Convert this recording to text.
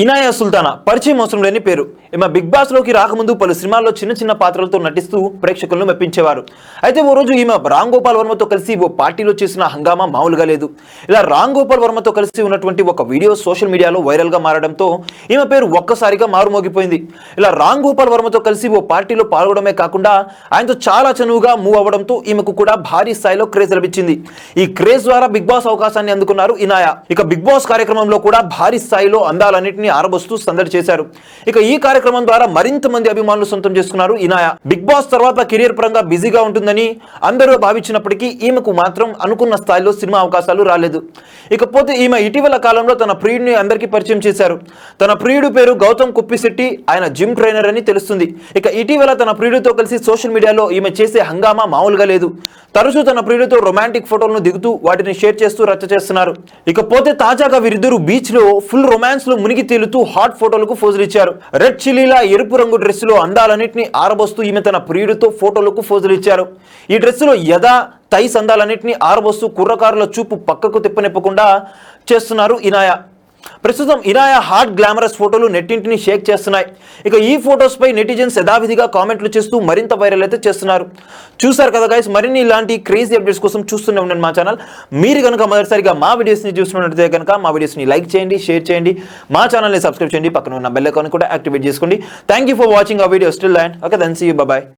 ఇనాయా సుల్తానా పరిచయం అవసరం లేని పేరు. ఈమె బిగ్ బాస్ లోకి రాకముందు పలు సినిమాల్లో చిన్న చిన్న పాత్రలతో నటిస్తూ ప్రేక్షకులను మెప్పించేవారు. అయితే ఓ రోజు ఈమె రామ్ గోపాల్ వర్మతో కలిసి ఓ పార్టీలో చేసిన హంగామా మామూలుగా లేదు. ఇలా రామ్ గోపాల్ వర్మతో కలిసి ఉన్నటువంటి ఒక వీడియో సోషల్ మీడియాలో వైరల్ గా మారడంతో ఈమె పేరు ఒక్కసారిగా మారుమోగిపోయింది. ఇలా రామ్ గోపాల్ వర్మతో కలిసి ఓ పార్టీలో పాల్గొనడమే కాకుండా ఆయనతో చాలా చనువుగా మూవ్ అవ్వడంతో ఈమెకు కూడా భారీ స్థాయిలో క్రేజ్ లభించింది. ఈ క్రేజ్ ద్వారా బిగ్ బాస్ అవకాశాన్ని అందుకున్నారు ఇనాయా. ఇక బిగ్ బాస్ కార్యక్రమంలో కూడా భారీ స్థాయిలో అందాలన్నింటినీ ఆరబోస్తూ సందడి చేశారు. ఇక ఈ కార్యక్రమం ద్వారా మరింత మంది అభిమానులు సొంతం చేసుకున్నారు ఇనాయా. బిగ్ బాస్ తర్వాత కెరీర్ పరంగా బిజీగా ఉంటుందని అందరూ భావించినప్పటికీ ఈమెకు మాత్రం అనుకున్న స్థాయిలో సినిమా అవకాశాలు రాలేదు. ఇకపోతే ఈమె ఇటీవల కాలంలో తన ప్రియుడిని అందరికీ పరిచయం చేశారు. తన ప్రియుడు పేరు గౌతమ్ కుప్పిశెట్టి. ఆయన జిమ్ ట్రైనర్ అని తెలుస్తుంది. ఇక ఇటీవల తన ప్రియుడితో కలిసి సోషల్ మీడియాలో ఈమె చేసే హంగామా మామూలుగా లేదు. తరచూ తన ప్రియుడితో రొమాంటిక్ ఫోటోలను దిగుతూ వాటిని షేర్ చేస్తూ రచ్చ చేస్తున్నారు. ఇకపోతే తాజాగా వీరిద్దరూ బీచ్ లో ఫుల్ రొమాన్స్ లో మునిగి తేలుతూ హాట్ ఫోటోలకు ఫోజులు ఇచ్చారు. రెడ్ చిల్లీలా ఎరుపు రంగు డ్రెస్ లో అందాలన్నింటినీ ఆరబోస్తూ ఈమె తన ప్రియుడితో ఫోటోలకు ఫోజులు ఇచ్చారు. ఈ డ్రెస్ లో యదా తైస్ అందాలన్నింటినీ ఆరబోస్తూ కుర్రకారుల చూపు పక్కకు తిప్పనిప్పకుండా చేస్తున్నారు ఇనాయా. ప్రస్తుతం ఇనాయా హాట్ గ్లామరస్ ఫోటోలు నెట్టింటిని షేక్ చేస్తున్నాయి. ఇక ఈ ఫొటోస్ పై నెటిజన్స్ యథావిధిగా కామెంట్లు చేస్తూ మరింత వైరల్ అయితే చేస్తున్నారు. చూసారు కదా గైస్, మరిన్ని ఇలాంటి క్రేజీ అప్డేట్స్ కోసం చూస్తూనే ఉండండి మా ఛానల్. మీరు కనుక మొదటిసారిగా మా వీడియోస్ని చూస్తున్నట్లయితే కనుక మా వీడియోస్ని లైక్ చేయండి, షేర్ చేయండి, మా ఛానల్ని సబ్స్క్రైబ్ చేయండి, పక్కన ఉన్న బెల్ ఐకాన్ కూడా యాక్టివేట్ చేసుకోండి. Thank you for watching our video. Still and okay, then see you, by.